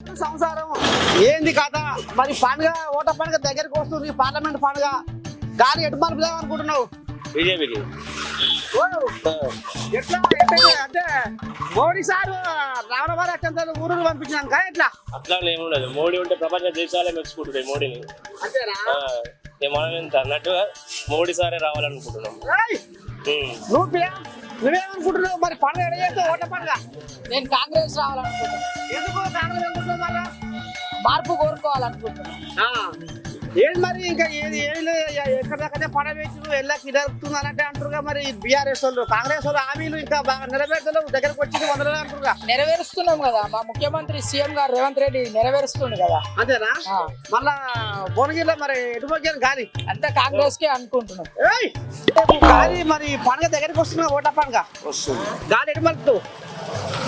సంసారం ఏంది కథ మరి పండుగ ఓట పండుగ దగ్గరికి వస్తుంది పార్లమెంట్ పండుగ గాలి ఎటు మలుపుదాం అనుకుంటున్నావు బీజేపీకి ఓ, ఎట్లా అంటే మోడీ సారు రావణ అత్యంత ఊరు పంపించినాక ఎట్లా అట్లా ఏముండదు. మోడీ ఉంటే ప్రపంచ దేశాలే మెచ్చుకుంటుంటాయి మోడీని. అంతేనా మనం ఎంత అన్నట్టుగా మోడీ సారే రావాలనుకుంటున్నాం. ఏయ్, నువ్వేమనుకుంటున్నావు మరి పండుగ ఎడ చేస్తావు ఓట పండుగ నేను కాంగ్రెస్ రావాలనుకుంటున్నాను. ఎందుకు కాంగ్రెస్ అనుకుంటున్నావు మళ్ళా మార్పు కోరుకోవాలనుకుంటున్నాను. ఏంటి మరి ఇంకా ఏది ఏమి ఎక్కడికైతే పడ వేసి వెళ్ళకి జరుగుతుంది అన్నట్టే అంటారుగా మరి బీఆర్ఎస్ వాళ్ళు కాంగ్రెస్ వాళ్ళు హామీలు ఇంకా బాగా నెరవేర్చలేవు దగ్గరకు వచ్చింది వందలు అంటారుగా నెరవేరుస్తున్నాం కదా, మా ముఖ్యమంత్రి సీఎం గారు రేవంత్ రెడ్డి నెరవేరుస్తుండు కదా. అంతేనా మళ్ళా భువనగిరిలో మరి ఎటుపోయాను గాలి అంతా కాంగ్రెస్ కే అనుకుంటున్నాం. ఏయ్ గాలి మరి పండుగ దగ్గరికి వస్తున్నా ఓట పండుగ వస్తుంది. గాలి ఎటు మలుపుతావు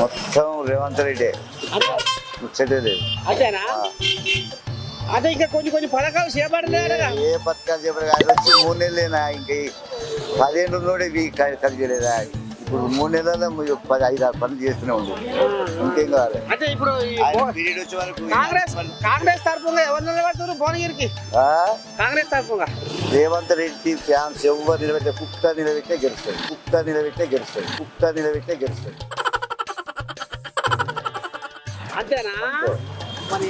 మొత్తం రేవంత్ రెడ్డి ముచ్చటే లేదు. అంతేనా అదే ఇంకా కొన్ని పథకాలు చేపడలేదా ఏ పథకాలు చెప్పారు ఆయన వచ్చి 3 నెలలేనా ఇంకా 15 రోజులు కలిగలేదా ఇప్పుడు 3 నెలల్లో 5-6 పనులు చేస్తూనే ఉంది. ఇంకేం కావాలి అంటే ఇప్పుడు ఈ ఆయన పీరియడ్ వచ్చే వరకు కాంగ్రెస్ తరఫుగా ఎవరు నిలబెడతారు భువనగిరికి ఆ? కాంగ్రెస్ తరఫుగా రేవంత్ రెడ్డి ఫ్యాన్స్ ఎవరు నిలబెట్టే కుక్క నిలబెట్టే గెలుస్తుంది. అంతేనా మరి